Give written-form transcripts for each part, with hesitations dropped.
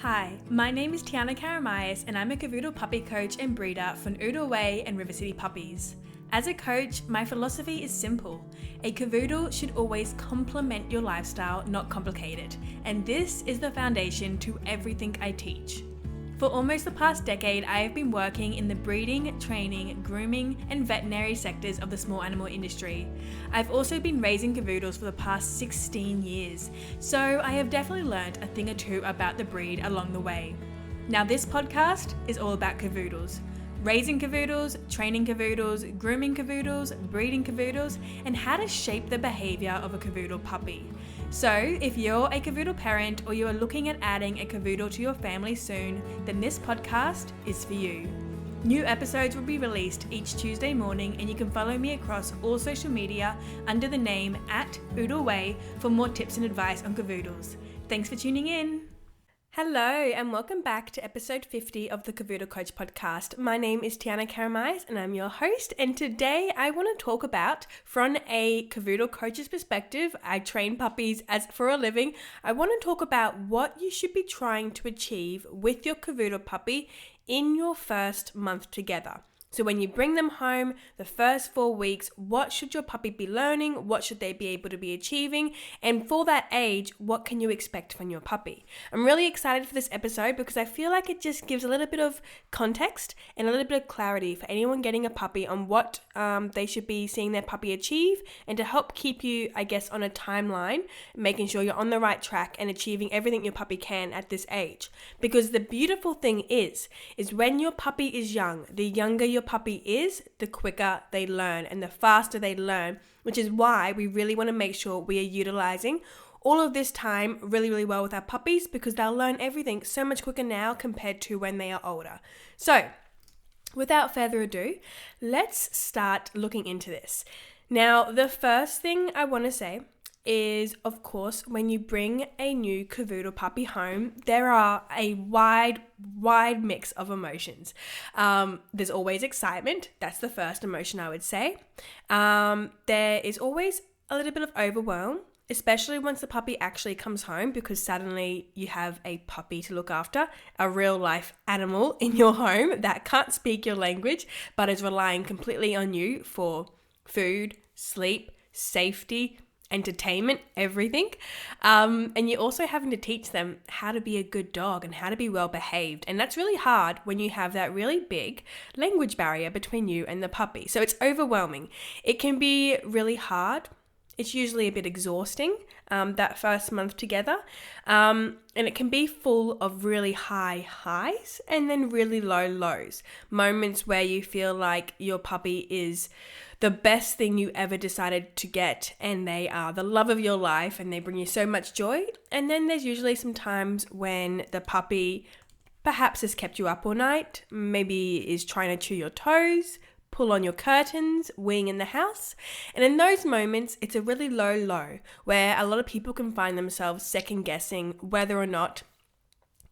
Hi, my name is Tiana Karamayas and I'm a Cavoodle puppy coach and breeder for Noodle Way and River City puppies. As a coach, my philosophy is simple. A Cavoodle should always complement your lifestyle, not complicate it. And this is the foundation to everything I teach. For almost the past decade, I have been working in the breeding, training, grooming, and veterinary sectors of the small animal industry. I've also been raising Cavoodles for the past 16 years, so I have definitely learned a thing or two about the breed along the way. Now this podcast is all about Cavoodles. Raising Cavoodles, training Cavoodles, grooming Cavoodles, breeding Cavoodles, and how to shape the behavior of a Cavoodle puppy. So, if you're a Cavoodle parent or you are looking at adding a Cavoodle to your family soon, then this podcast is for you. New episodes will be released each Tuesday morning, and you can follow me across all social media under the name @OodleWay for more tips and advice on Cavoodles. Thanks for tuning in. Hello and welcome back to episode 50 of the Cavoodle Coach podcast. My name is Tiana Karamayas and I'm your host, and today I want to talk about, from a Cavoodle coach's perspective, I train puppies as for a living, I want to talk about what you should be trying to achieve with your Cavoodle puppy in your first month together. So when you bring them home, the first 4 weeks, what should your puppy be learning? What should they be able to be achieving? And for that age, what can you expect from your puppy? I'm really excited for this episode because I feel like it just gives a little bit of context and a little bit of clarity for anyone getting a puppy on what they should be seeing their puppy achieve, and to help keep you, I guess, on a timeline, making sure you're on the right track and achieving everything your puppy can at this age. Because the beautiful thing is when your puppy is young, the younger your puppy is, the quicker they learn and the faster they learn, which is why we really want to make sure we are utilizing all of this time really well with our puppies, because they'll learn everything so much quicker now compared to when they are older. So without further ado, let's start looking into this. Now, the first thing I want to say is, of course, when you bring a new Cavoodle puppy home, there are a wide mix of emotions. There's always excitement. That's the first emotion I would say. There is always a little bit of overwhelm, especially once the puppy actually comes home, because suddenly you have a puppy to look after, a real life animal in your home that can't speak your language, but is relying completely on you for food, sleep, safety, entertainment, everything. And you're also having to teach them how to be a good dog and how to be well behaved. And that's really hard when you have that really big language barrier between you and the puppy. So it's overwhelming. It can be really hard. It's usually a bit exhausting, that first month together. And it can be full of really high highs and then really low lows. Moments where you feel like your puppy is the best thing you ever decided to get, and they are the love of your life and they bring you so much joy. And then there's usually some times when the puppy perhaps has kept you up all night, maybe is trying to chew your toes, pull on your curtains, weeing in the house. And in those moments, it's a really low low where a lot of people can find themselves second guessing whether or not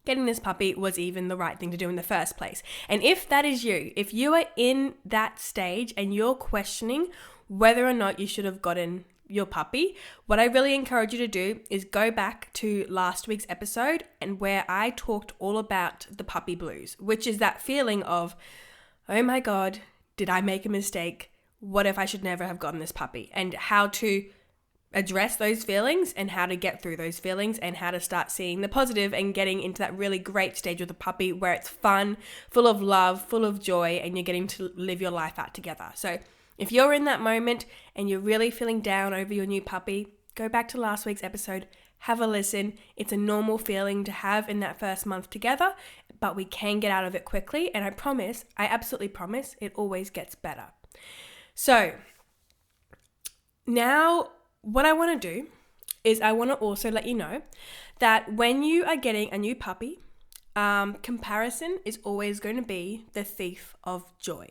getting this puppy was even the right thing to do in the first place. And if that is you, if you are in that stage and you're questioning whether or not you should have gotten your puppy, what I really encourage you to do is go back to last week's episode, and where I talked all about the puppy blues, which is that feeling of, oh my God, did I make a mistake? What if I should never have gotten this puppy? And how to address those feelings and how to get through those feelings and how to start seeing the positive and getting into that really great stage with a puppy where it's fun, full of love, full of joy, and you're getting to live your life out together. So if you're in that moment and you're really feeling down over your new puppy, go back to last week's episode, have a listen. It's a normal feeling to have in that first month together, but we can get out of it quickly. And I absolutely promise, it always gets better. So now what I want to do is I want to also let you know that when you are getting a new puppy, comparison is always going to be the thief of joy.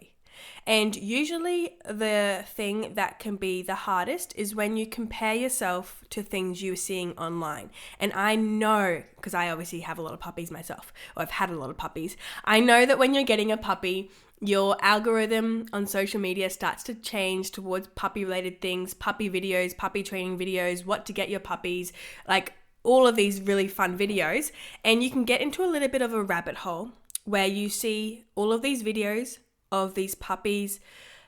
And usually the thing that can be the hardest is when you compare yourself to things you're seeing online. And I know, because I obviously have a lot of puppies myself, or I've had a lot of puppies, I know that when you're getting a puppy, your algorithm on social media starts to change towards puppy related things, puppy videos, puppy training videos, what to get your puppies, like all of these really fun videos, and you can get into a little bit of a rabbit hole where you see all of these videos of these puppies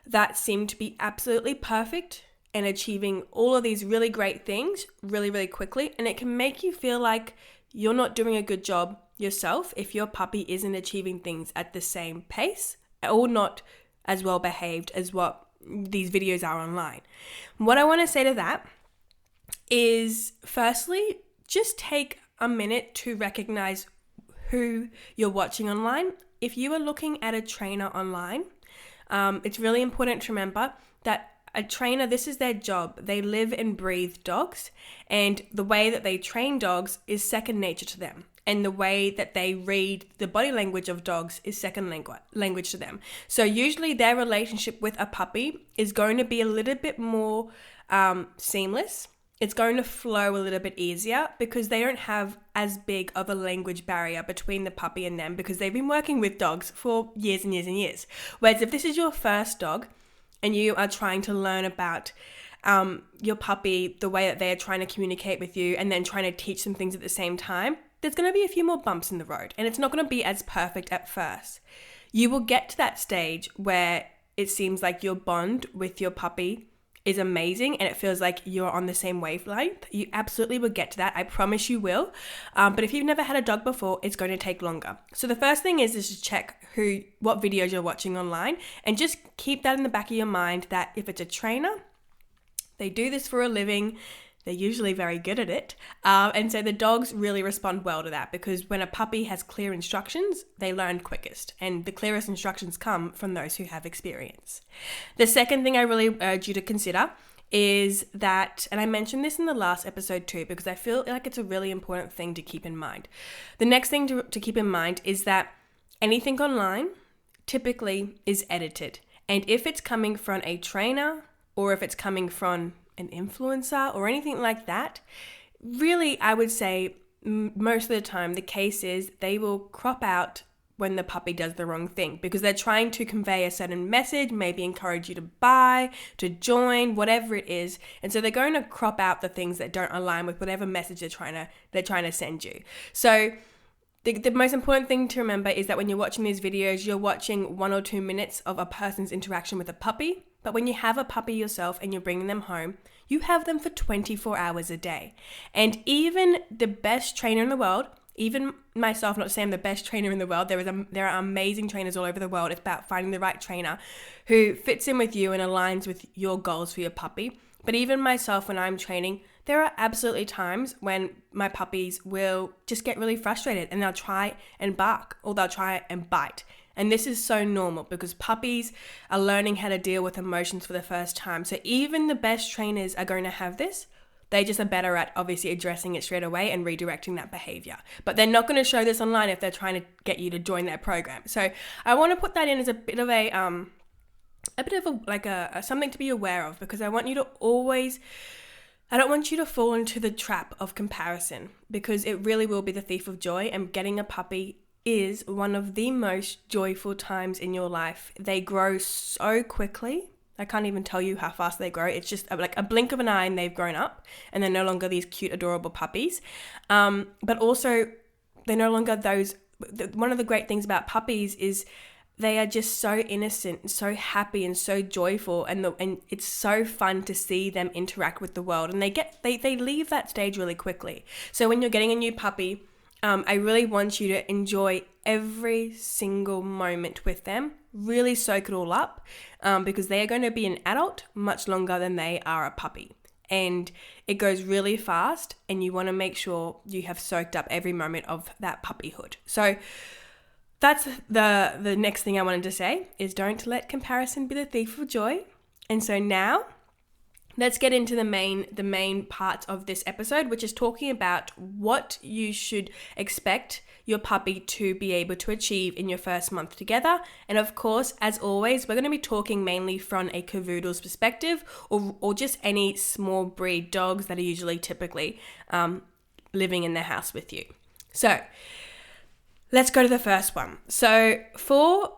that seem to be absolutely perfect and achieving all of these really great things really, really quickly. And it can make you feel like you're not doing a good job yourself if your puppy isn't achieving things at the same pace or not as well behaved as what these videos are online. What I want to say to that is, firstly, just take a minute to recognize who you're watching online. If you are looking at a trainer online, it's really important to remember that a trainer, this is their job. They live and breathe dogs, and the way that they train dogs is second nature to them. And the way that they read the body language of dogs is second language to them. So usually their relationship with a puppy is going to be a little bit more seamless. It's going to flow a little bit easier because they don't have as big of a language barrier between the puppy and them because they've been working with dogs for years and years and years. Whereas if this is your first dog and you are trying to learn about your puppy, the way that they are trying to communicate with you and then trying to teach them things at the same time, there's going to be a few more bumps in the road and it's not going to be as perfect at first. You will get to that stage where it seems like your bond with your puppy is amazing and it feels like you're on the same wavelength. You absolutely will get to that. I promise you will. But if you've never had a dog before, it's going to take longer. So the first thing is to check what videos you're watching online and just keep that in the back of your mind that if it's a trainer, they do this for a living. They're usually very good at it. And so the dogs really respond well to that because when a puppy has clear instructions, they learn quickest. And the clearest instructions come from those who have experience. The second thing I really urge you to consider is that, and I mentioned this in the last episode too, because I feel like it's a really important thing to keep in mind. The next thing to keep in mind is that anything online typically is edited. And if it's coming from a trainer or if it's coming from an influencer or anything like that, really I would say most of the time the case is they will crop out when the puppy does the wrong thing because they're trying to convey a certain message, maybe encourage you to buy, to join, whatever it is. And so they're going to crop out the things that don't align with whatever message they're trying to send you. So the most important thing to remember is that when you're watching these videos, you're watching 1 or 2 minutes of a person's interaction with a puppy. But when you have a puppy yourself and you're bringing them home, you have them for 24 hours a day. And even the best trainer in the world, even myself, not saying I'm the best trainer in the world, there are amazing trainers all over the world. It's about finding the right trainer who fits in with you and aligns with your goals for your puppy. But even myself, when I'm training, there are absolutely times when my puppies will just get really frustrated and they'll try and bark or they'll try and bite. And this is so normal because puppies are learning how to deal with emotions for the first time. So even the best trainers are going to have this. They just are better at obviously addressing it straight away and redirecting that behavior. But they're not going to show this online if they're trying to get you to join their program. So I want to put that in as a bit of something to be aware of because I don't want you to fall into the trap of comparison because it really will be the thief of joy, and getting a puppy is one of the most joyful times in your life. They grow so quickly. I can't even tell you how fast they grow. It's just like a blink of an eye and they've grown up and they're no longer these cute, adorable puppies. But also they're no longer those. One of the great things about puppies is they are just so innocent, so happy and so joyful, and it's so fun to see them interact with the world, and they leave that stage really quickly. So when you're getting a new puppy, I really want you to enjoy every single moment with them, really soak it all up, because they are going to be an adult much longer than they are a puppy. And it goes really fast, and you want to make sure you have soaked up every moment of that puppyhood. So that's the next thing I wanted to say is don't let comparison be the thief of joy. And so now let's get into the main part of this episode, which is talking about what you should expect your puppy to be able to achieve in your first month together. And of course, as always, we're going to be talking mainly from a Cavoodle's perspective or just any small breed dogs that are usually typically living in their house with you. So let's go to the first one. So for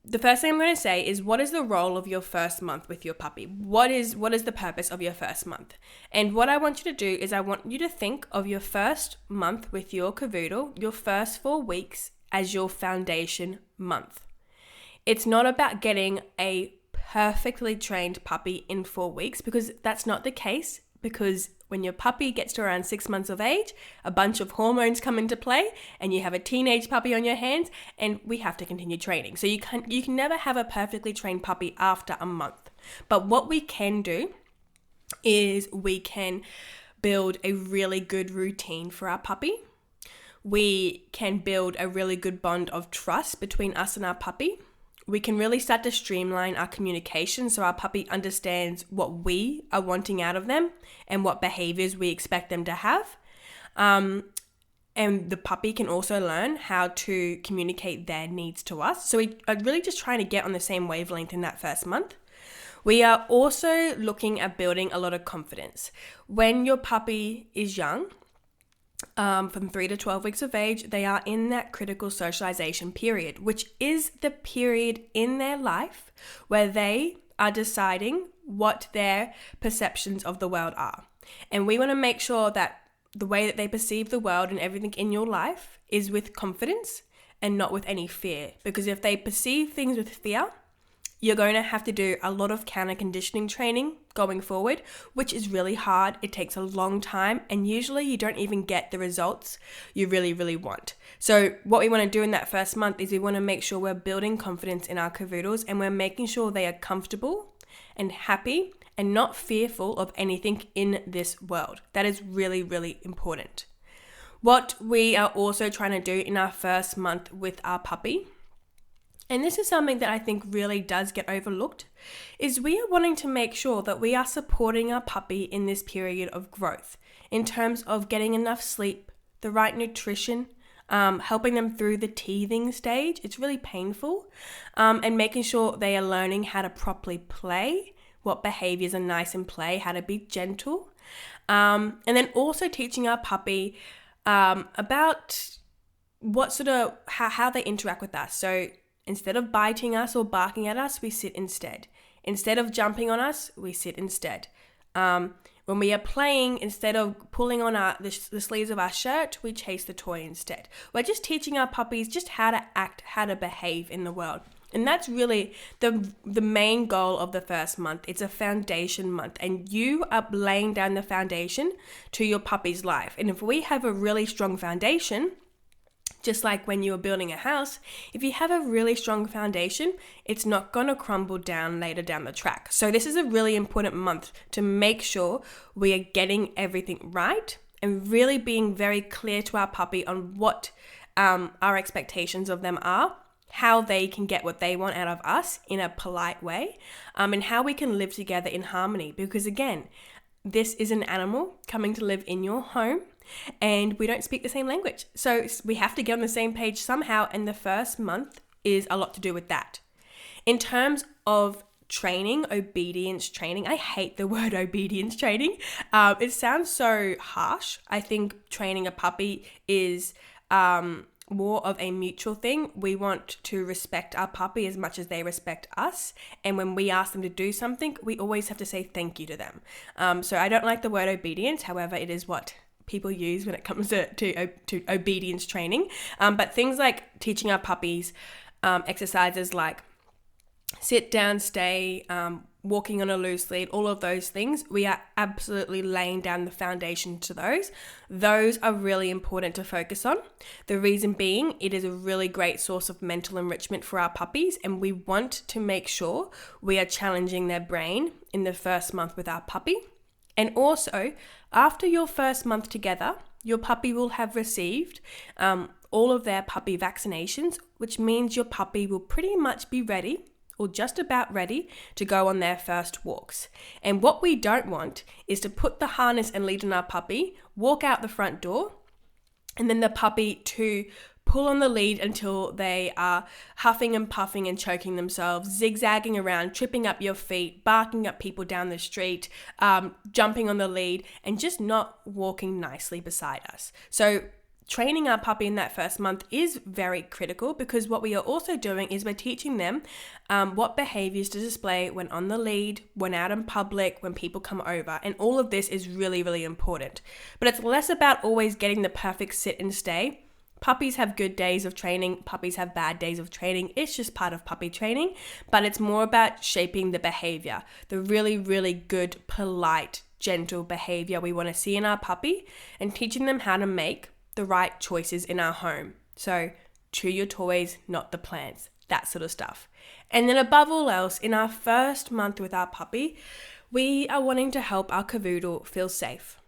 the first thing I'm going to say is, what is the role of your first month with your puppy? What is the purpose of your first month? And what I want you to do is, I want you to think of your first month with your Cavoodle, your first 4 weeks, as your foundation month. It's not about getting a perfectly trained puppy in 4 weeks, because that's not the case. Because when your puppy gets to around 6 months of age, a bunch of hormones come into play and you have a teenage puppy on your hands, and we have to continue training. So you can never have a perfectly trained puppy after a month. But what we can do is we can build a really good routine for our puppy. We can build a really good bond of trust between us and our puppy. We can really start to streamline our communication so our puppy understands what we are wanting out of them and what behaviors we expect them to have. And the puppy can also learn how to communicate their needs to us. So we are really just trying to get on the same wavelength in that first month. We are also looking at building a lot of confidence. When your puppy is young, from 3 to 12 weeks of age, they are in that critical socialization period, which is the period in their life where they are deciding what their perceptions of the world are. And we want to make sure that the way that they perceive the world and everything in your life is with confidence and not with any fear. Because if they perceive things with fear, you're going to have to do a lot of counter conditioning training going forward, which is really hard. It takes a long time, and usually you don't even get the results you really, really want. So what we want to do in that first month is we want to make sure we're building confidence in our Cavoodles, and we're making sure they are comfortable and happy and not fearful of anything in this world. That is really, really important. What we are also trying to do in our first month with our puppy, and this is something that I think really does get overlooked, is we are wanting to make sure that we are supporting our puppy in this period of growth in terms of getting enough sleep, the right nutrition, helping them through the teething stage. It's really painful, and making sure they are learning how to properly play, what behaviors are nice in play, how to be gentle, and then also teaching our puppy about what sort of how they interact with us. So instead of biting us or barking at us, we sit instead. Instead of jumping on us, we sit instead. When we are playing, instead of pulling on the sleeves of our shirt, we chase the toy instead. We're just teaching our puppies just how to act, how to behave in the world. And that's really the main goal of the first month. It's a foundation month, and you are laying down the foundation to your puppy's life. And if we have a really strong foundation, just like when you are building a house, if you have a really strong foundation, it's not going to crumble down later down the track. So this is a really important month to make sure we are getting everything right and really being very clear to our puppy on what our expectations of them are, how they can get what they want out of us in a polite way, and how we can live together in harmony. Because again, this is an animal coming to live in your home, and we don't speak the same language. So we have to get on the same page somehow, and the first month is a lot to do with that. In terms of training, obedience training, I hate the word obedience training. It sounds so harsh. I think training a puppy is more of a mutual thing. We want to respect our puppy as much as they respect us. And when we ask them to do something, we always have to say thank you to them. So I don't like the word obedience. However, it is what people use when it comes to obedience training. But things like teaching our puppies exercises like sit down, stay, walking on a loose lead, all of those things, we are absolutely laying down the foundation to those. Those are really important to focus on. The reason being, it is a really great source of mental enrichment for our puppies, and we want to make sure we are challenging their brain in the first month with our puppy. And also, after your first month together, your puppy will have received all of their puppy vaccinations, which means your puppy will pretty much be ready or just about ready to go on their first walks. And what we don't want is to put the harness and lead on our puppy, walk out the front door, and then the puppy to pull on the lead until they are huffing and puffing and choking themselves, zigzagging around, tripping up your feet, barking at people down the street, jumping on the lead, and just not walking nicely beside us. So training our puppy in that first month is very critical, because what we are also doing is we're teaching them what behaviors to display when on the lead, when out in public, when people come over. And all of this is really, really important. But it's less about always getting the perfect sit and stay. Puppies have good days of training. Puppies have bad days of training. It's just part of puppy training. But it's more about shaping the behavior, the really, really good, polite, gentle behavior we want to see in our puppy, and teaching them how to make the right choices in our home. So chew your toys, not the plants, that sort of stuff. And then above all else, in our first month with our puppy, we are wanting to help our Cavoodle feel safe.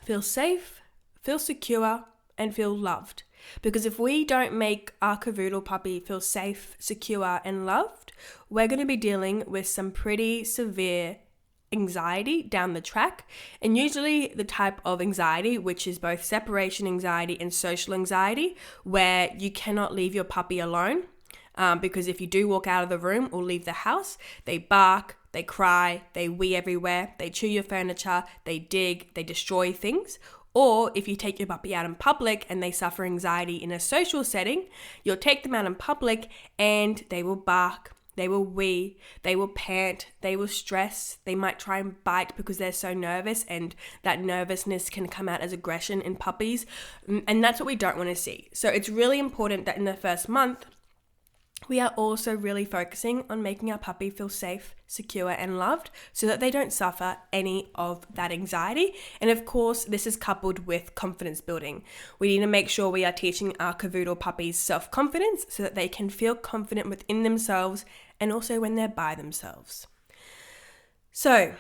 Feel safe, feel secure, and feel loved. Because if we don't make our Cavoodle puppy feel safe, secure, and loved, we're going to be dealing with some pretty severe anxiety down the track. And usually the type of anxiety, which is both separation anxiety and social anxiety, where you cannot leave your puppy alone. Because if you do walk out of the room or leave the house, they bark, they cry, they wee everywhere, they chew your furniture, they dig, they destroy things. Or if you take your puppy out in public and they suffer anxiety in a social setting, you'll take them out in public and they will bark, they will wee, they will pant, they will stress, they might try and bite because they're so nervous, and that nervousness can come out as aggression in puppies. And that's what we don't want to see. So it's really important that in the first month, we are also really focusing on making our puppy feel safe, secure, and loved, so that they don't suffer any of that anxiety. And of course, this is coupled with confidence building. We need to make sure we are teaching our Cavoodle puppies self-confidence so that they can feel confident within themselves and also when they're by themselves. So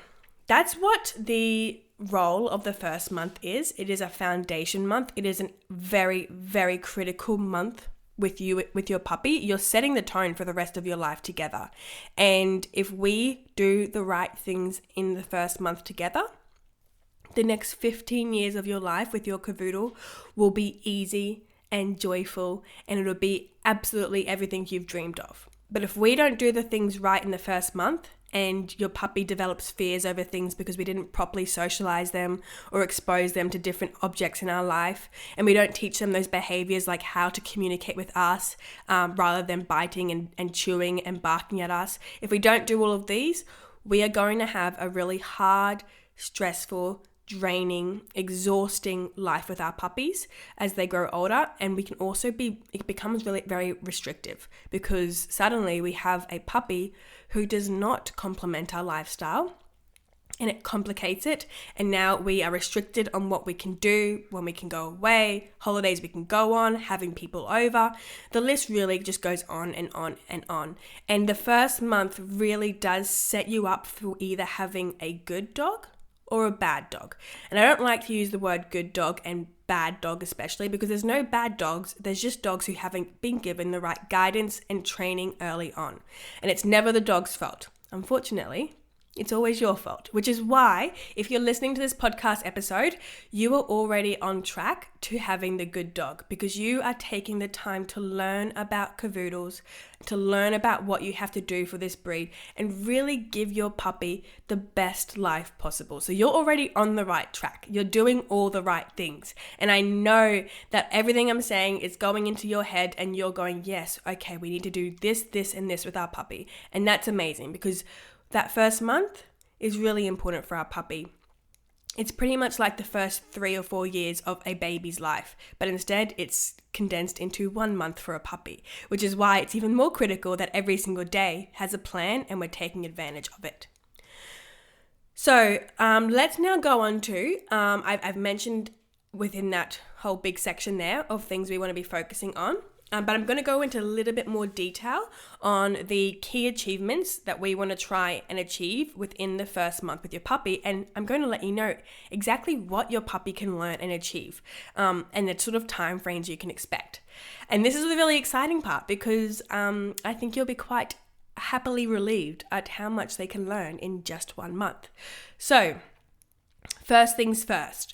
that's what the role of the first month is. It is a foundation month. It is a very, very critical month with your puppy. You're setting the tone for the rest of your life together. And if we do the right things in the first month together, the next 15 years of your life with your Cavoodle will be easy and joyful, and it'll be absolutely everything you've dreamed of. But if we don't do the things right in the first month, and your puppy develops fears over things because we didn't properly socialize them or expose them to different objects in our life, and we don't teach them those behaviors like how to communicate with us rather than biting and chewing and barking at us. If we don't do all of these, we are going to have a really hard, stressful, draining, exhausting life with our puppies as they grow older. And we can also it becomes really very restrictive, because suddenly we have a puppy who does not complement our lifestyle, and it complicates it. And now we are restricted on what we can do, when we can go away, holidays we can go on, having people over. The list really just goes on and on and on. And the first month really does set you up for either having a good dog or a bad dog. And I don't like to use the word good dog and bad dog especially, because there's no bad dogs. There's just dogs who haven't been given the right guidance and training early on. And it's never the dog's fault. Unfortunately, it's always your fault, which is why if you're listening to this podcast episode, you are already on track to having the good dog, because you are taking the time to learn about Cavoodles, to learn about what you have to do for this breed, and really give your puppy the best life possible. So you're already on the right track. You're doing all the right things. And I know that everything I'm saying is going into your head and you're going, yes, okay, we need to do this, this, and this with our puppy. And that's amazing, because that first month is really important for our puppy. It's pretty much like the first 3 or 4 years of a baby's life, but instead it's condensed into 1 month for a puppy, which is why it's even more critical that every single day has a plan and we're taking advantage of it. So let's now go on to, I've mentioned within that whole big section there of things we want to be focusing on. But I'm going to go into a little bit more detail on the key achievements that we want to try and achieve within the first month with your puppy. And I'm going to let you know exactly what your puppy can learn and achieve, and the sort of time frames you can expect. And this is the really exciting part, because I think you'll be quite happily relieved at how much they can learn in just 1 month. So first things first,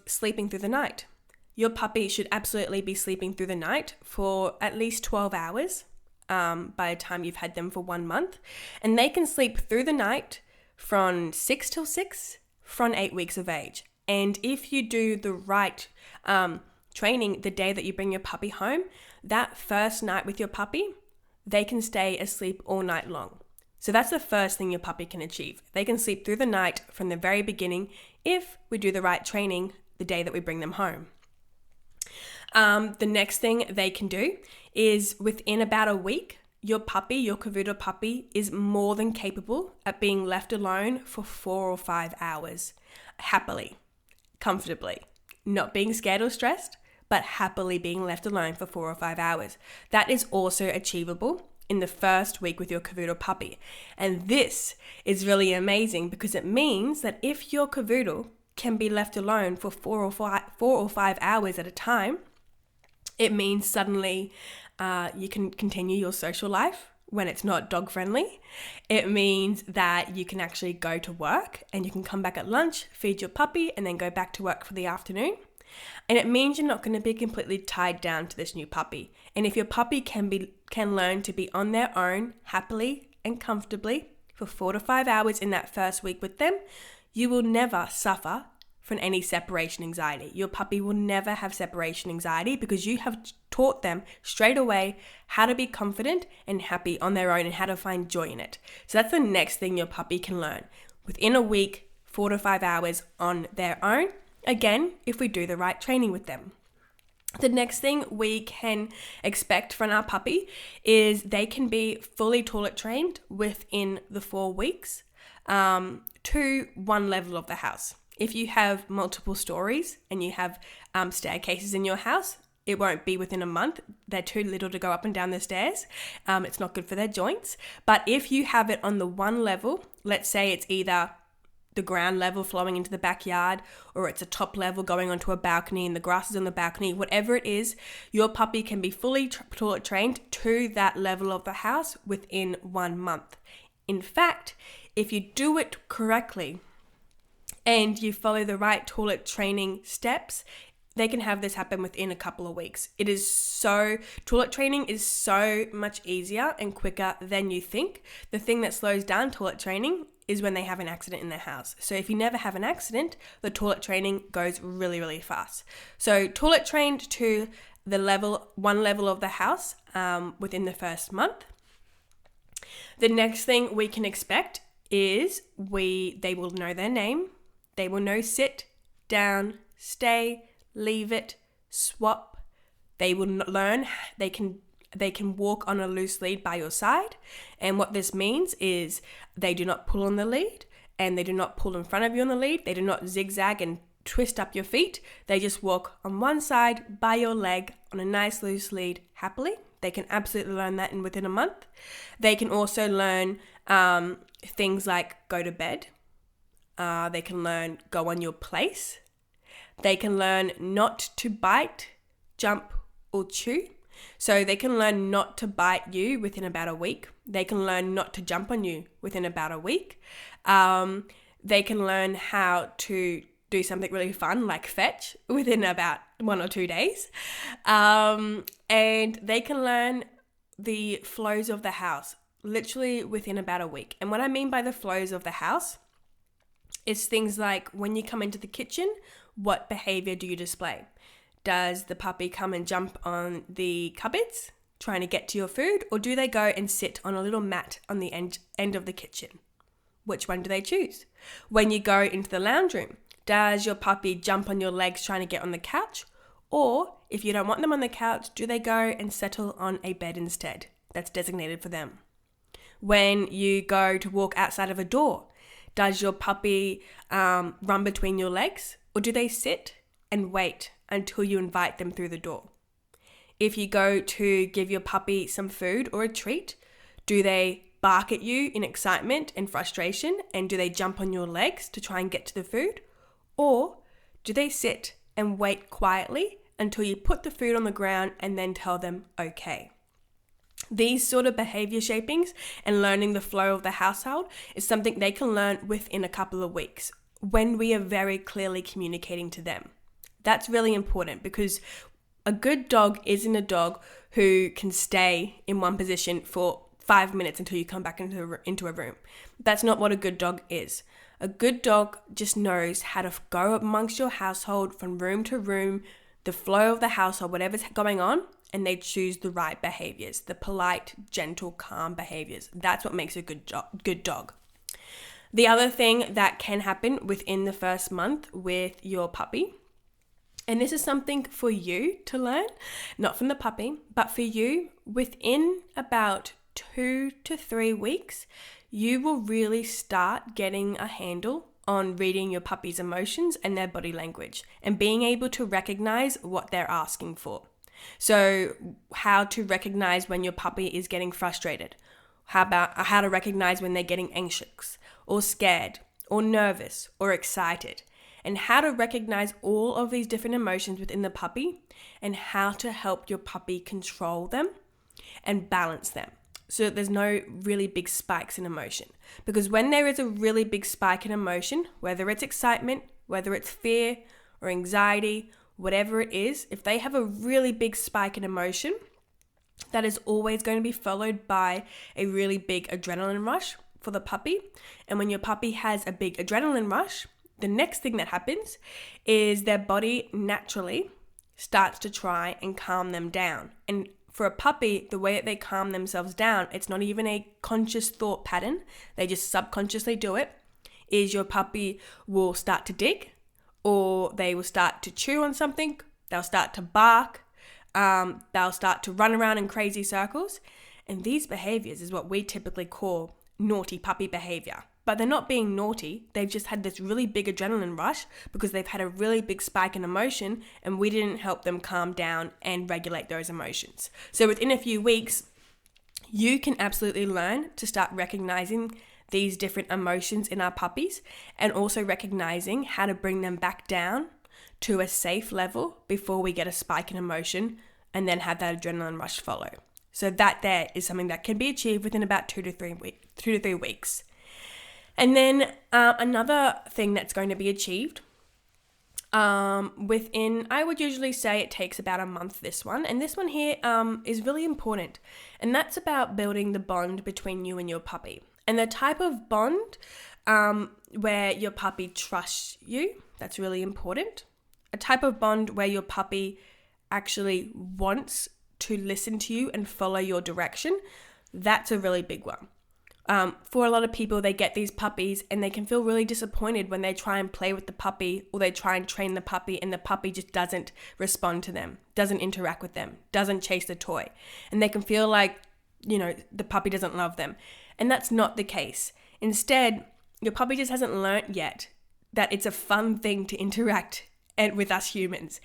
sleeping through the night. Your puppy should absolutely be sleeping through the night for at least 12 hours by the time you've had them for 1 month. And they can sleep through the night from 6 till 6 from 8 weeks of age. And if you do the right training the day that you bring your puppy home, that first night with your puppy, they can stay asleep all night long. So that's the first thing your puppy can achieve. They can sleep through the night from the very beginning if we do the right training the day that we bring them home. The next thing they can do is within about a week, your puppy, your Cavoodle puppy, is more than capable at being left alone for 4 or 5 hours, happily, comfortably, not being scared or stressed, but happily being left alone for 4 or 5 hours. That is also achievable in the first week with your Cavoodle puppy. And this is really amazing because it means that if your Cavoodle can be left alone for 4 or 5 hours at a time, it means suddenly you can continue your social life when it's not dog friendly. It means that you can actually go to work and you can come back at lunch, feed your puppy, and then go back to work for the afternoon. And it means you're not going to be completely tied down to this new puppy. And if your puppy can learn to be on their own happily and comfortably for 4 to 5 hours in that first week with them, you will never suffer from any separation anxiety. Your puppy will never have separation anxiety because you have taught them straight away how to be confident and happy on their own and how to find joy in it. So that's the next thing your puppy can learn. Within a week, 4 to 5 hours on their own. Again, if we do the right training with them. The next thing we can expect from our puppy is they can be fully toilet trained within the 4 weeks to one level of the house. If you have multiple stories and you have staircases in your house, it won't be within a month. They're too little to go up and down the stairs. It's not good for their joints. But if you have it on the one level, let's say it's either the ground level flowing into the backyard, or it's a top level going onto a balcony and the grass is on the balcony, whatever it is, your puppy can be fully toilet trained to that level of the house within 1 month. In fact, if you do it correctly and you follow the right toilet training steps, they can have this happen within a couple of weeks. Toilet training is so much easier and quicker than you think. The thing that slows down toilet training is when they have an accident in their house. So if you never have an accident, the toilet training goes really, really fast. So toilet trained to the one level of the house within the first month. The next thing we can expect is they will know their name. They will know sit, down, stay, leave it, swap. They will learn they can walk on a loose lead by your side. And what this means is they do not pull on the lead and they do not pull in front of you on the lead. They do not zigzag and twist up your feet. They just walk on one side by your leg on a nice loose lead happily. They can absolutely learn that within a month. They can also learn things like go to bed. They can learn go on your place. They can learn not to bite, jump, or chew. So they can learn not to bite you within about a week. They can learn not to jump on you within about a week. They can learn how to do something really fun like fetch within about 1 or 2 days. And they can learn the flows of the house literally within about a week. And what I mean by the flows of the house is things like when you come into the kitchen, what behavior do you display? Does the puppy come and jump on the cupboards trying to get to your food, or do they go and sit on a little mat on the end of the kitchen? Which one do they choose? When you go into the lounge room, does your puppy jump on your legs trying to get on the couch? Or if you don't want them on the couch, do they go and settle on a bed instead that's designated for them? When you go to walk outside of a door, does your puppy run between your legs, or do they sit and wait until you invite them through the door? If you go to give your puppy some food or a treat, do they bark at you in excitement and frustration, and do they jump on your legs to try and get to the food? Or do they sit and wait quietly until you put the food on the ground and then tell them okay? These sort of behavior shapings and learning the flow of the household is something they can learn within a couple of weeks when we are very clearly communicating to them. That's really important because a good dog isn't a dog who can stay in one position for 5 minutes until you come back into a room. That's not what a good dog is. A good dog just knows how to go amongst your household from room to room, the flow of the household, whatever's going on, and they choose the right behaviors, the polite, gentle, calm behaviors. That's what makes a good dog. The other thing that can happen within the first month with your puppy, and this is something for you to learn, not from the puppy, but for you, within about 2 to 3 weeks, you will really start getting a handle on reading your puppy's emotions and their body language and being able to recognize what they're asking for. So how to recognize when your puppy is getting frustrated. How to recognize when they're getting anxious or scared or nervous or excited, and how to recognize all of these different emotions within the puppy and how to help your puppy control them and balance them so that there's no really big spikes in emotion. Because when there is a really big spike in emotion, whether it's excitement, whether it's fear or anxiety, whatever it is, if they have a really big spike in emotion, that is always going to be followed by a really big adrenaline rush for the puppy. And when your puppy has a big adrenaline rush, the next thing that happens is their body naturally starts to try and calm them down. And for a puppy, the way that they calm themselves down, it's not even a conscious thought pattern. They just subconsciously do it. Is your puppy will start to dig, or they will start to chew on something. They'll start to bark. They'll start to run around in crazy circles. And these behaviors is what we typically call naughty puppy behavior. But they're not being naughty. They've just had this really big adrenaline rush because they've had a really big spike in emotion and we didn't help them calm down and regulate those emotions. So within a few weeks, you can absolutely learn to start recognizing these different emotions in our puppies and also recognizing how to bring them back down to a safe level before we get a spike in emotion and then have that adrenaline rush follow. So that there is something that can be achieved within about 2 to 3 weeks. And then another thing that's going to be achieved within, I would usually say it takes about a month, this one. And this one here is really important. And that's about building the bond between you and your puppy. And the type of bond where your puppy trusts you, that's really important. A type of bond where your puppy actually wants to listen to you and follow your direction, that's a really big one. For a lot of people, they get these puppies and they can feel really disappointed when they try and play with the puppy or they try and train the puppy and the puppy just doesn't respond to them, doesn't interact with them, doesn't chase the toy. And they can feel like, the puppy doesn't love them. And that's not the case. Instead, your puppy just hasn't learnt yet that it's a fun thing to interact with us humans.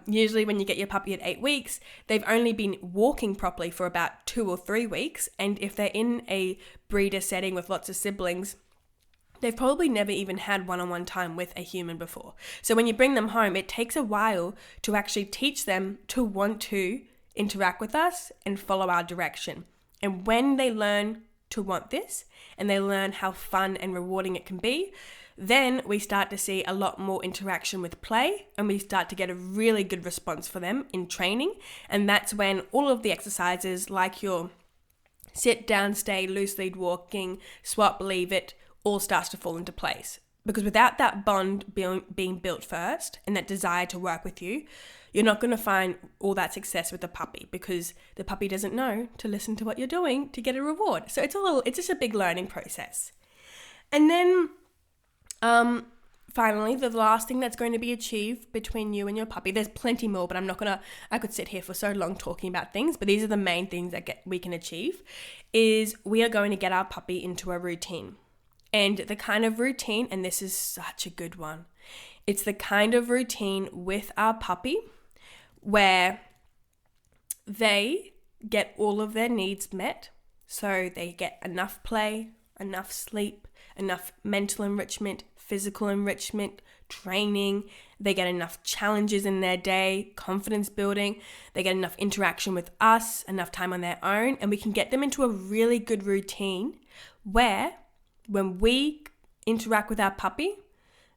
Usually when you get your puppy at 8 weeks, they've only been walking properly for about 2 or 3 weeks. And if they're in a breeder setting with lots of siblings, they've probably never even had one-on-one time with a human before. So when you bring them home, it takes a while to actually teach them to want to interact with us and follow our direction. And when they learn to want this and they learn how fun and rewarding it can be, then we start to see a lot more interaction with play and we start to get a really good response for them in training. And that's when all of the exercises like your sit, down, stay, loose lead walking, swap, leave it, all starts to fall into place. Because without that bond being built first and that desire to work with you, you're not going to find all that success with the puppy because the puppy doesn't know to listen to what you're doing to get a reward. So it's just a big learning process. And then finally, the last thing that's going to be achieved between you and your puppy, there's plenty more, but I could sit here for so long talking about things, but these are the main things that we can achieve, is we are going to get our puppy into a routine. And the kind of routine, and this is such a good one, it's the kind of routine with our puppy where they get all of their needs met. So they get enough play, enough sleep, enough mental enrichment, physical enrichment, training. They get enough challenges in their day, confidence building. They get enough interaction with us, enough time on their own, and we can get them into a really good routine where when we interact with our puppy,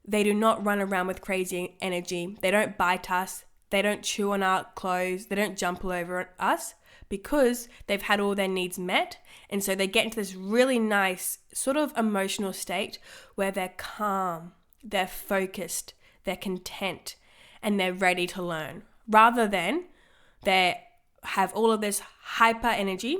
they do not run around with crazy energy. They don't bite us. They don't chew on our clothes. They don't jump all over us because they've had all their needs met. And so they get into this really nice sort of emotional state where they're calm, they're focused, they're content, and they're ready to learn, rather than they have all of this hyper energy.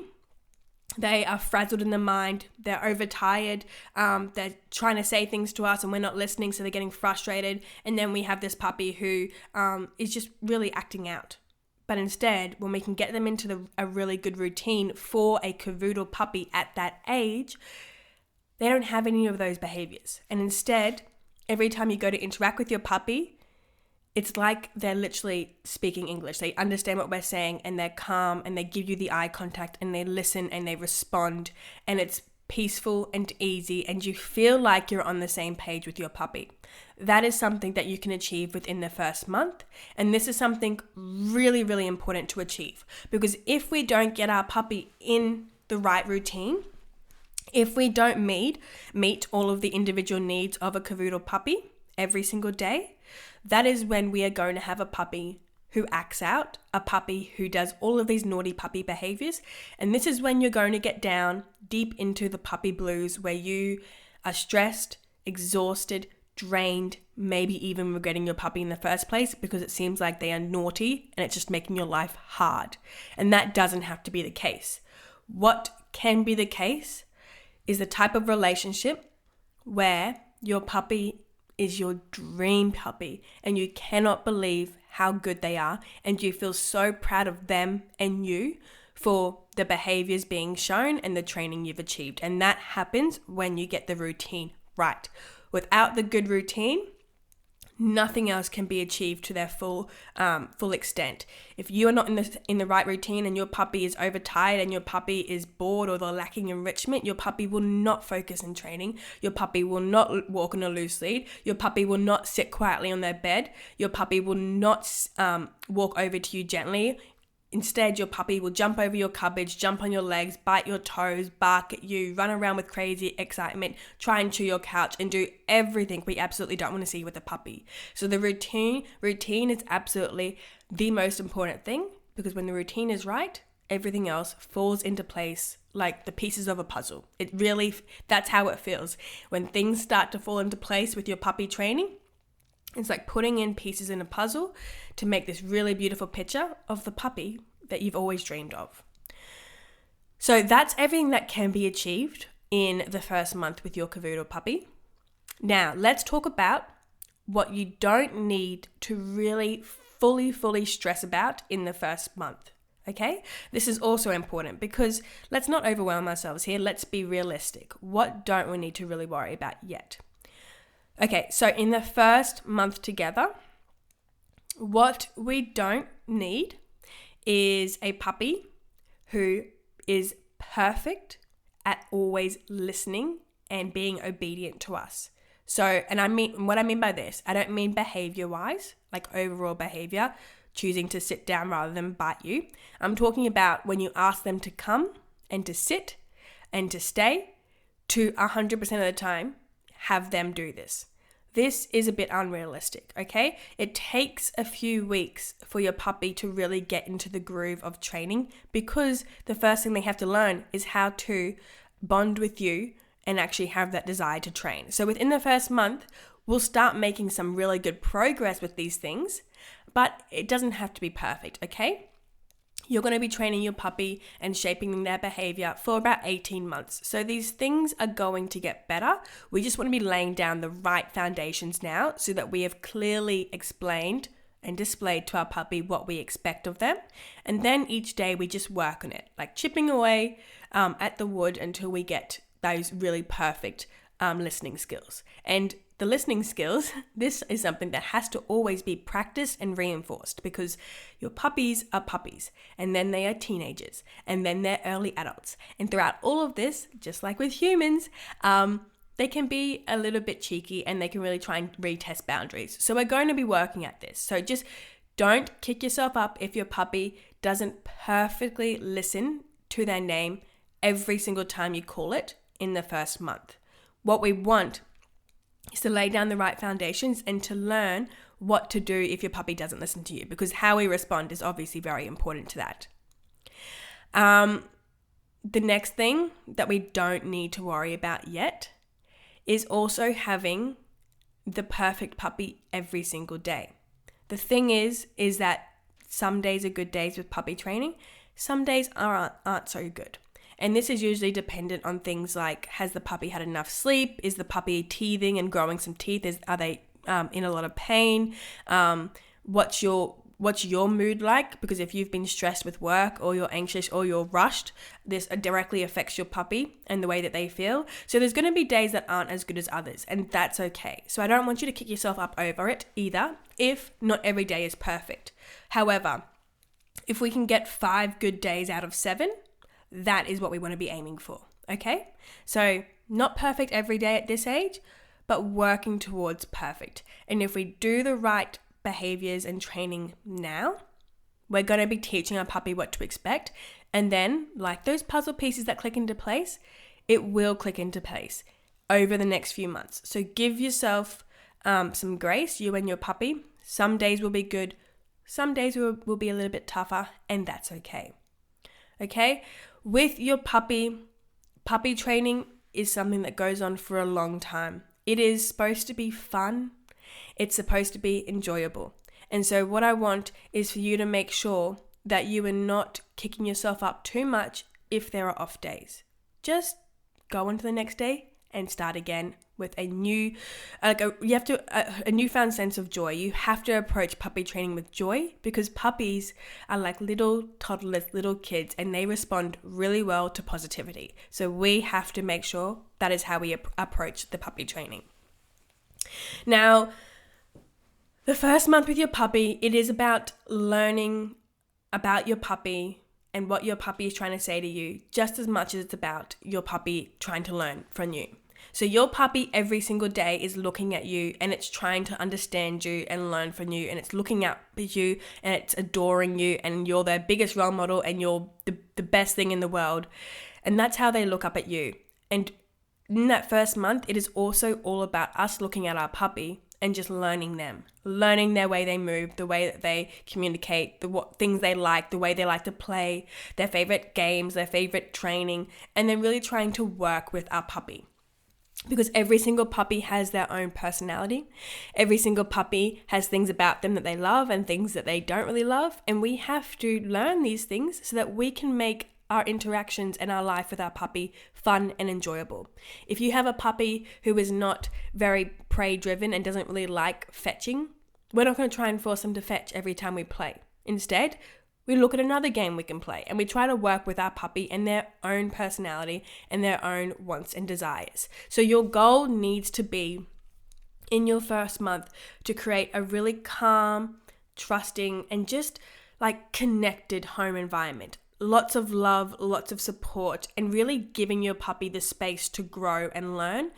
They are frazzled in the mind. They're overtired. They're trying to say things to us and we're not listening, so they're getting frustrated. And then we have this puppy who is just really acting out. But instead, when we can get them into a really good routine for a Cavoodle puppy at that age, they don't have any of those behaviors. And instead, every time you go to interact with your puppy, it's like they're literally speaking English. They understand what we're saying and they're calm and they give you the eye contact and they listen and they respond, and it's peaceful and easy and you feel like you're on the same page with your puppy. That is something that you can achieve within the first month, and this is something really, really important to achieve, because if we don't get our puppy in the right routine, if we don't meet all of the individual needs of a Cavoodle puppy every single day, that is when we are going to have a puppy who acts out, a puppy who does all of these naughty puppy behaviors. And this is when you're going to get down deep into the puppy blues, where you are stressed, exhausted, drained, maybe even regretting your puppy in the first place because it seems like they are naughty and it's just making your life hard. And that doesn't have to be the case. What can be the case is the type of relationship where your puppy is your dream puppy and you cannot believe how good they are, and you feel so proud of them and you for the behaviors being shown and the training you've achieved. And that happens when you get the routine right. Without the good routine, nothing else can be achieved to their full extent. If you are not in the right routine and your puppy is overtired and your puppy is bored or they're lacking enrichment, your puppy will not focus in training. Your puppy will not walk on a loose lead. Your puppy will not sit quietly on their bed. Your puppy will not walk over to you gently. Instead, your puppy will jump over your cupboards, jump on your legs, bite your toes, bark at you, run around with crazy excitement, try and chew your couch, and do everything we absolutely don't want to see with a puppy. So the routine is absolutely the most important thing, because when the routine is right, everything else falls into place like the pieces of a puzzle. That's how it feels. When things start to fall into place with your puppy training, it's like putting in pieces in a puzzle to make this really beautiful picture of the puppy that you've always dreamed of. So that's everything that can be achieved in the first month with your Cavoodle puppy. Now, let's talk about what you don't need to really fully stress about in the first month. Okay? This is also important because let's not overwhelm ourselves here. Let's be realistic. What don't we need to really worry about yet? Okay, so in the first month together, what we don't need is a puppy who is perfect at always listening and being obedient to us. So, what I mean by this, I don't mean behavior-wise, like overall behavior, choosing to sit down rather than bite you. I'm talking about when you ask them to come and to sit and to stay, to 100% of the time, have them do this. This is a bit unrealistic, okay? It takes a few weeks for your puppy to really get into the groove of training, because the first thing they have to learn is how to bond with you and actually have that desire to train. So within the first month, we'll start making some really good progress with these things, but it doesn't have to be perfect, okay? You're going to be training your puppy and shaping their behavior for about 18 months. So these things are going to get better. We just want to be laying down the right foundations now so that we have clearly explained and displayed to our puppy what we expect of them. And then each day we just work on it, like chipping away at the wood until we get those really perfect listening skills. And the listening skills, this is something that has to always be practiced and reinforced, because your puppies are puppies, and then they are teenagers, and then they're early adults. And throughout all of this, just like with humans, they can be a little bit cheeky and they can really try and retest boundaries. So we're going to be working at this. So just don't kick yourself up if your puppy doesn't perfectly listen to their name every single time you call it in the first month. What we want is to lay down the right foundations and to learn what to do if your puppy doesn't listen to you, because how we respond is obviously very important to that. The next thing that we don't need to worry about yet is also having the perfect puppy every single day. The thing is that some days are good days with puppy training, some days aren't so good. And this is usually dependent on things like, has the puppy had enough sleep? Is the puppy teething and growing some teeth? Are they in a lot of pain? What's your mood like? Because if you've been stressed with work, or you're anxious, or you're rushed, this directly affects your puppy and the way that they feel. So there's going to be days that aren't as good as others, and that's okay. So I don't want you to kick yourself up over it either, if not every day is perfect. However, if we can get 5 good days out of 7, that is what we want to be aiming for, okay? So not perfect every day at this age, but working towards perfect. And if we do the right behaviors and training now, we're going to be teaching our puppy what to expect. And then, like those puzzle pieces that click into place, it will click into place over the next few months. So give yourself some grace, you and your puppy. Some days will be good. Some days will be a little bit tougher, and that's okay. Okay? With your puppy training is something that goes on for a long time. It is supposed to be fun. It's supposed to be enjoyable. And so what I want is for you to make sure that you are not kicking yourself up too much if there are off days. Just go on to the next day and start again with a newfound sense of joy. You have to approach puppy training with joy, because puppies are like little toddlers, little kids, and they respond really well to positivity. So we have to make sure that is how we approach the puppy training. Now, the first month with your puppy, it is about learning about your puppy and what your puppy is trying to say to you, just as much as it's about your puppy trying to learn from you. So your puppy every single day is looking at you, and it's trying to understand you and learn from you, and it's looking up at you, and it's adoring you, and you're their biggest role model, and you're the best thing in the world. And that's how they look up at you. And in that first month, it is also all about us looking at our puppy and just learning them, learning their way they move, the way that they communicate, what things they like, the way they like to play, their favorite games, their favorite training, and then really trying to work with our puppy. Because every single puppy has their own personality. Every single puppy has things about them that they love and things that they don't really love. And we have to learn these things so that we can make our interactions and our life with our puppy fun and enjoyable. If you have a puppy who is not very prey driven and doesn't really like fetching, we're not going to try and force them to fetch every time we play. Instead, we look at another game we can play, and we try to work with our puppy and their own personality and their own wants and desires. So your goal needs to be, in your first month, to create a really calm, trusting, and just like connected home environment. Lots of love, lots of support, and really giving your puppy the space to grow and learn,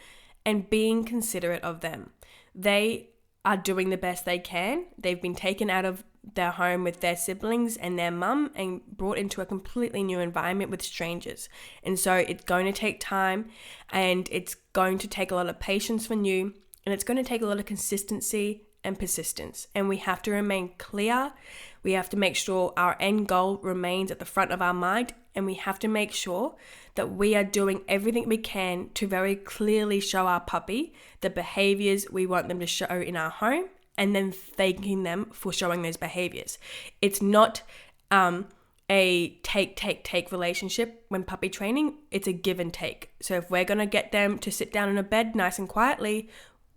and being considerate of them. They are doing the best they can. They've been taken out of their home with their siblings and their mum and brought into a completely new environment with strangers. And so it's going to take time, and it's going to take a lot of patience from you, and it's going to take a lot of consistency and persistence. And we have to remain clear. We have to make sure our end goal remains at the front of our mind, and we have to make sure that we are doing everything we can to very clearly show our puppy the behaviors we want them to show in our home, and then thanking them for showing those behaviors. It's not a take relationship when puppy training. It's a give and take. So if we're going to get them to sit down in a bed nice and quietly,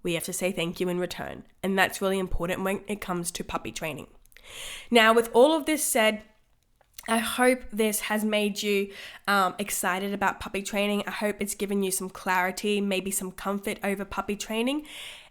we have to say thank you in return. And that's really important when it comes to puppy training. Now, with all of this said, I hope this has made you excited about puppy training. I hope it's given you some clarity, maybe some comfort over puppy training.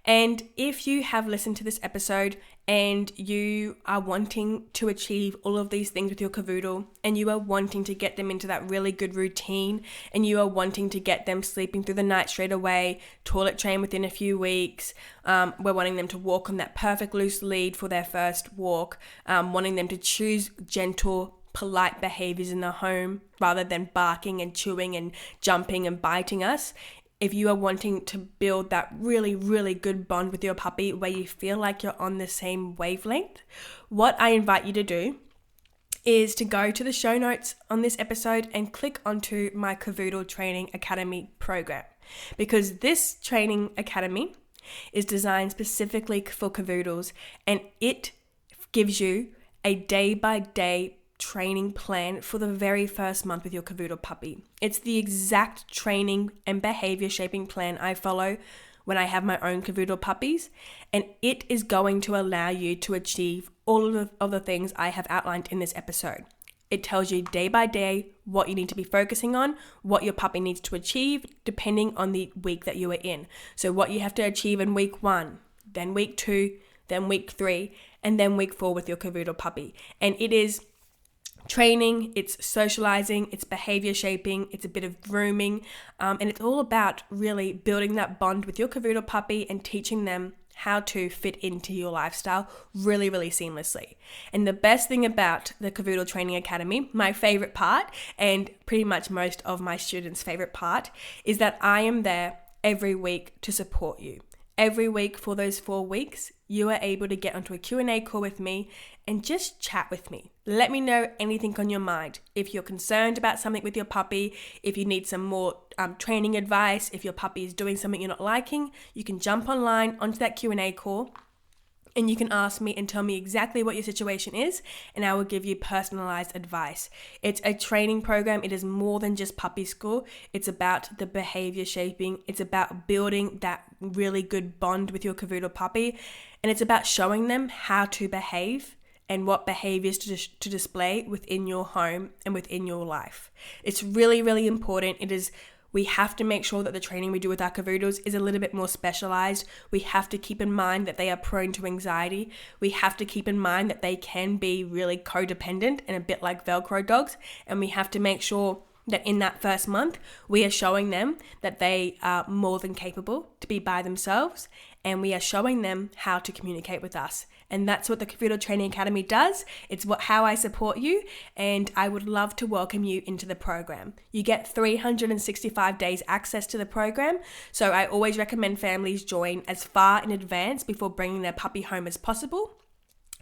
And if you have listened to this episode and you are wanting to achieve all of these things with your Cavoodle, and you are wanting to get them into that really good routine, and you are wanting to get them sleeping through the night straight away, toilet train within a few weeks, we're wanting them to walk on that perfect loose lead for their first walk, wanting them to choose gentle, polite behaviors in the home rather than barking and chewing and jumping and biting us. if you are wanting to build that really, really good bond with your puppy where you feel like you're on the same wavelength, what I invite you to do is to go to the show notes on this episode and click onto my Cavoodle Training Academy program, because this training academy is designed specifically for Cavoodles, and it gives you a day-by-day training plan for the very first month with your Cavoodle puppy. It's the exact training and behavior shaping plan I follow when I have my own Cavoodle puppies, and it is going to allow you to achieve all of the things I have outlined in this episode. It tells you day by day what you need to be focusing on, what your puppy needs to achieve depending on the week that you are in. So what you have to achieve in week 1, then week 2, then week 3, and then week 4 with your Cavoodle puppy. And it is training, it's socializing, it's behavior shaping, it's a bit of grooming, and it's all about really building that bond with your Cavoodle puppy and teaching them how to fit into your lifestyle really, really seamlessly. And the best thing about the Cavoodle Training Academy, my favorite part, and pretty much most of my students' favorite part, is that I am there every week to support you. Every week for those 4 weeks, you are able to get onto a Q&A call with me and just chat with me. Let me know anything on your mind. If you're concerned about something with your puppy, if you need some more training advice, if your puppy is doing something you're not liking, you can jump online onto that Q&A call and you can ask me and tell me exactly what your situation is, and I will give you personalized advice. It's a training program. It is more than just puppy school. It's about the behavior shaping. It's about building that really good bond with your Cavoodle puppy, and it's about showing them how to behave and what behaviors to display within your home and within your life. It's really, really important. We have to make sure that the training we do with our Cavoodles is a little bit more specialized. We have to keep in mind that they are prone to anxiety. We have to keep in mind that they can be really codependent and a bit like Velcro dogs. And we have to make sure that in that first month, we are showing them that they are more than capable to be by themselves, and we are showing them how to communicate with us. And that's what the Cavoodle Training Academy does. It's how I support you, and I would love to welcome you into the program. You get 365 days access to the program, so I always recommend families join as far in advance before bringing their puppy home as possible,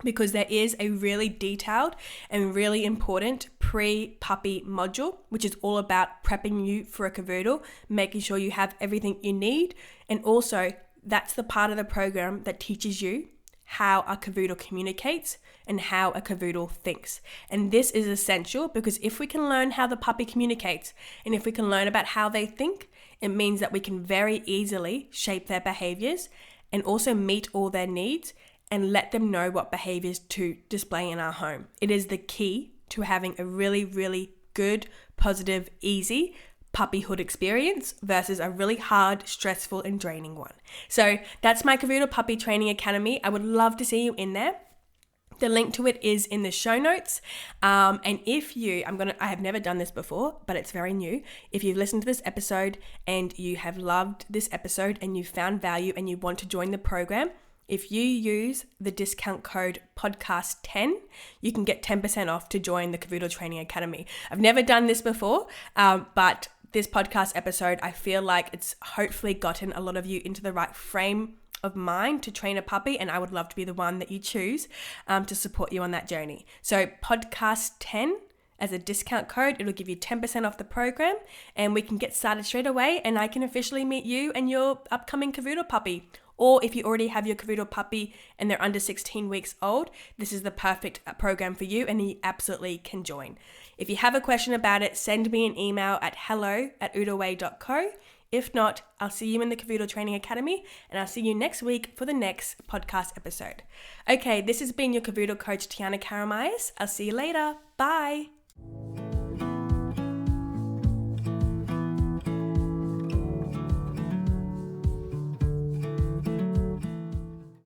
because there is a really detailed and really important pre-puppy module, which is all about prepping you for a Cavoodle, making sure you have everything you need. And also, that's the part of the program that teaches you how a Cavoodle communicates and how a Cavoodle thinks. And this is essential, because if we can learn how the puppy communicates and if we can learn about how they think, it means that we can very easily shape their behaviors and also meet all their needs and let them know what behaviors to display in our home. It is the key to having a really, really good, positive, easy puppyhood experience versus a really hard, stressful, and draining one. So that's my Cavoodle Puppy Training Academy. I would love to see you in there. The link to it is in the show notes. And if I have never done this before, but it's very new. If you've listened to this episode and you have loved this episode and you found value and you want to join the program, if you use the discount code podcast10, you can get 10% off to join the Cavoodle Training Academy. I've never done this before, but this podcast episode, I feel like it's hopefully gotten a lot of you into the right frame of mind to train a puppy, and I would love to be the one that you choose to support you on that journey. So podcast10 as a discount code, it'll give you 10% off the program, and we can get started straight away, and I can officially meet you and your upcoming Cavoodle puppy. Or if you already have your Cavoodle puppy and they're under 16 weeks old, this is the perfect program for you, and you absolutely can join. If you have a question about it, send me an email at hello@oodleway.co. If not, I'll see you in the Cavoodle Training Academy, and I'll see you next week for the next podcast episode. Okay, this has been your Cavoodle coach, Tiana Karamayas. I'll see you later. Bye.